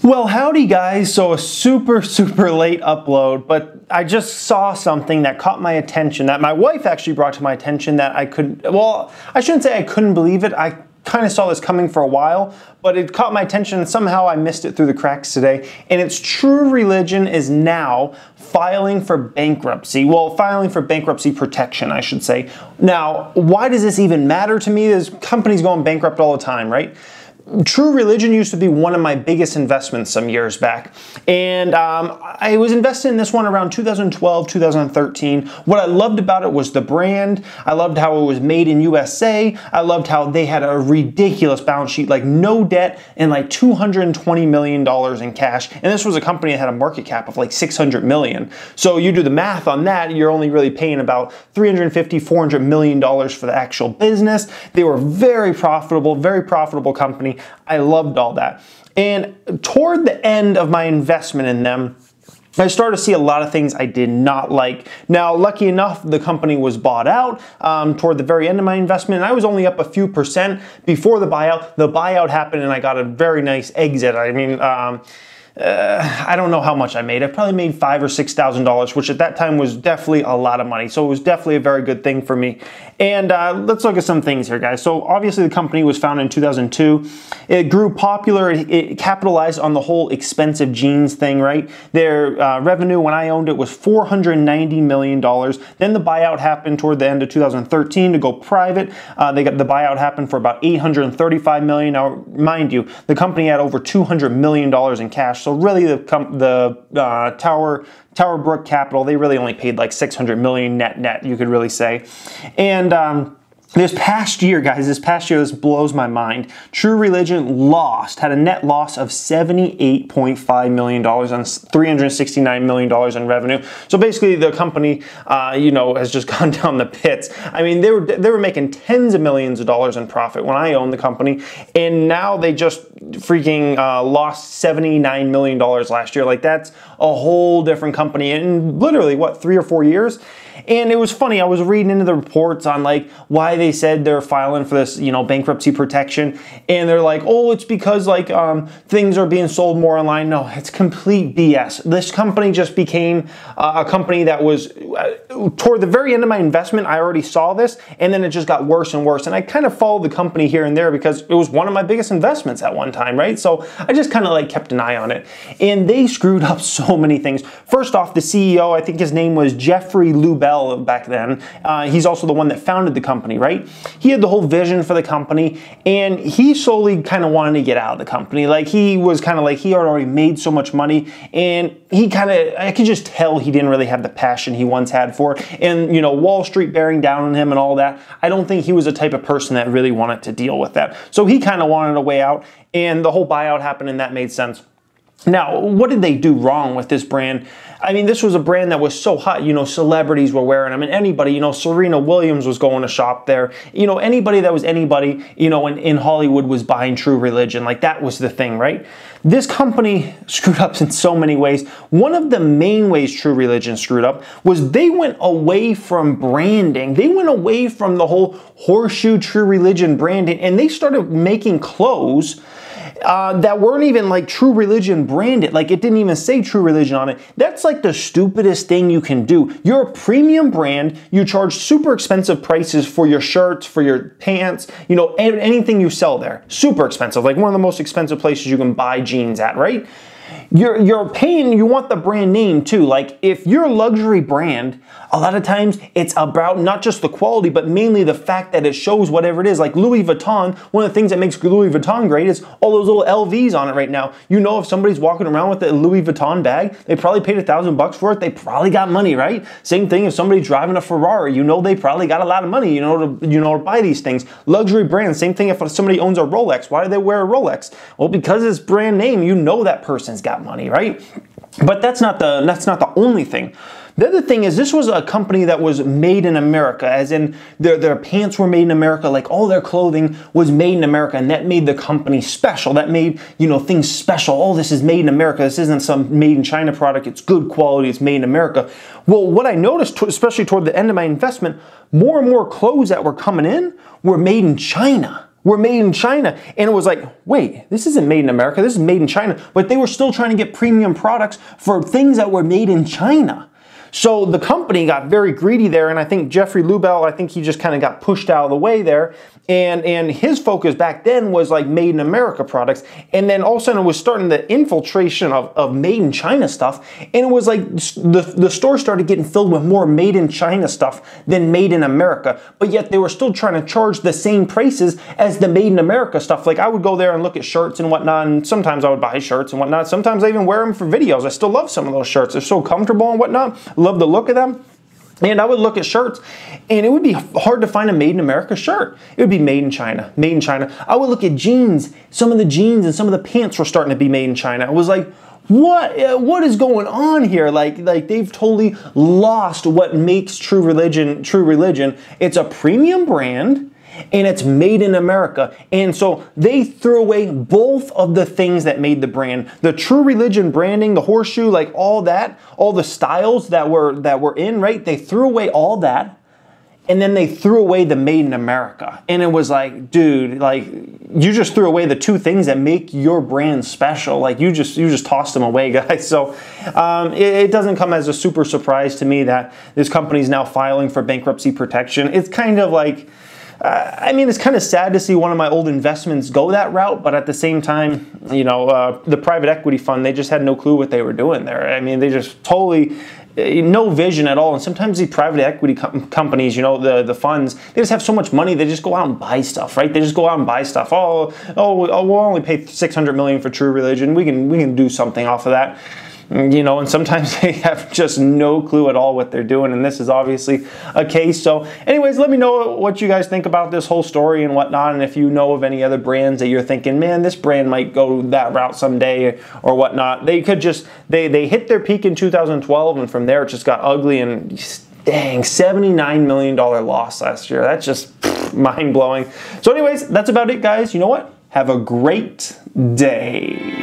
Well, howdy guys. So a super late upload, but I just saw something that caught my attention that my wife actually brought to my attention that I shouldn't say I couldn't believe it. I kind of saw this coming for a while, but it caught my attention and somehow I missed it through the cracks today. And it's True Religion is now filing for bankruptcy. Well, filing for bankruptcy protection, I should say. Now, why does this even matter to me? There's companies going bankrupt all the time, right? True Religion used to be one of my biggest investments some years back. And I was invested in this one around 2012, 2013. What I loved about it was the brand. I loved how it was made in USA. I loved how they had a ridiculous balance sheet, like no debt and like $220 million in cash. And this was a company that had a market cap of like $600 million. So you do the math on that, you're only really paying about $350, $400 million for the actual business. They were very profitable company. I loved all that. And toward the end of my investment in them, I started to see a lot of things I did not like. Now, lucky enough, the company was bought out toward the very end of my investment, and I was only up a few percent before the buyout. The buyout happened, and I got a very nice exit. I mean, I don't know how much I made. I probably made $5,000 or $6,000, which at that time was definitely a lot of money. So it was definitely a very good thing for me. And let's look at some things here, guys. So obviously the company was founded in 2002. It grew popular. It capitalized on the whole expensive jeans thing, right? Their revenue when I owned it was $490 million. Then the buyout happened toward the end of 2013 to go private. The buyout happened for about $835 million. Now, mind you, the company had over $200 million in cash. So really Tower Brook Capital, they really only paid like $600 million net, you could really say. And this past year, guys, this blows my mind. True Religion had a net loss of $78.5 million on $369 million in revenue. So basically the company, has just gone down the pits. I mean, they were making tens of millions of dollars in profit when I owned the company, and now they just freaking lost $79 million last year. Like, that's a whole different company in literally, what, 3 or 4 years? And it was funny, I was reading into the reports on like why they said they're filing for this, bankruptcy protection. And they're like, oh, it's because like things are being sold more online. No, it's complete BS. This company just became a company that was, toward the very end of my investment, I already saw this, and then it just got worse and worse. And I kind of followed the company here and there because it was one of my biggest investments at one time, right? So I just kind of like kept an eye on it. And they screwed up so many things. First off, the CEO, I think his name was Jeffrey Lubell back then. He's also the one that founded the company, right? He had the whole vision for the company, and he slowly kind of wanted to get out of the company. Like, he was kind of like, he had already made so much money, and I could just tell he didn't really have the passion he once had for it. And, Wall Street bearing down on him and all that, I don't think he was the type of person that really wanted to deal with that. So he kind of wanted a way out, and the whole buyout happened, and that made sense. Now, what did they do wrong with this brand? I mean, this was a brand that was so hot, celebrities were wearing them, and anybody, Serena Williams was going to shop there. Anybody that was anybody, in Hollywood was buying True Religion. Like, that was the thing, right? This company screwed up in so many ways. One of the main ways True Religion screwed up was they went away from branding. They went away from the whole horseshoe True Religion branding, and they started making clothes that weren't even like True Religion branded. Like, it didn't even say True Religion on it. That's like the stupidest thing you can do. You're a premium brand. You charge super expensive prices for your shirts, for your pants, anything you sell there. Super expensive. Like one of the most expensive places you can buy jeans at, right? You're paying, you want the brand name too. Like, if you're a luxury brand, a lot of times it's about not just the quality, but mainly the fact that it shows whatever it is. Like Louis Vuitton, one of the things that makes Louis Vuitton great is all those little LVs on it right now. If somebody's walking around with a Louis Vuitton bag, they probably paid $1,000 for it. They probably got money, right? Same thing if somebody's driving a Ferrari, they probably got a lot of money, to buy these things. Luxury brands, same thing if somebody owns a Rolex. Why do they wear a Rolex? Well, because it's brand name, that person's got money, right? But that's not the only thing. The other thing is, this was a company that was made in America, as in their pants were made in America, like all their clothing was made in America, and that made the company special. That made, things special. Oh, this is made in America. This isn't some made in China product. It's good quality. It's made in America. Well, what I noticed, especially toward the end of my investment, more and more clothes that were coming in were made in China. were made in China. And it was like, wait, this isn't made in America, this is made in China. But they were still trying to get premium products for things that were made in China. So the company got very greedy there, and I think Jeffrey Lubell, I think he just kind of got pushed out of the way there. And his focus back then was like made in America products. And then all of a sudden it was starting the infiltration of made in China stuff. And it was like the store started getting filled with more made in China stuff than made in America. But yet they were still trying to charge the same prices as the made in America stuff. Like I would go there and look at shirts and whatnot, and sometimes I would buy shirts and whatnot. Sometimes I even wear them for videos. I still love some of those shirts. They're so comfortable and whatnot. Love the look of them. And I would look at shirts, and it would be hard to find a made in America shirt. It would be made in China, made in China. I would look at jeans. Some of the jeans and some of the pants were starting to be made in China. I was like, what is going on here? Like they've totally lost what makes True Religion true religion. It's a premium brand, and it's made in America. And so they threw away both of the things that made the brand. The True Religion branding, the horseshoe, like all that, all the styles that were in, right? They threw away all that. And then they threw away the made in America. And it was like, dude, like you just threw away the two things that make your brand special. Like you just tossed them away, guys. So it doesn't come as a super surprise to me that this company is now filing for bankruptcy protection. It's kind of like, I mean, it's kind of sad to see one of my old investments go that route, but at the same time, you know, the private equity fund, they just had no clue what they were doing there. I mean, they just totally, no vision at all. And sometimes these private equity companies, you know, the funds, they just have so much money, they just go out and buy stuff, right? They just go out and buy stuff. Oh, we'll only pay $600 million for True Religion. We can do something off of that. You know, and sometimes they have just no clue at all what they're doing, and this is obviously a case. So anyways, let me know what you guys think about this whole story and whatnot, and if you know of any other brands that you're thinking, man, this brand might go that route someday or whatnot. They could just, they hit their peak in 2012, and from there it just got ugly, and dang, $79 million loss last year. That's just mind-blowing. So anyways, that's about it, guys. You know what? Have a great day.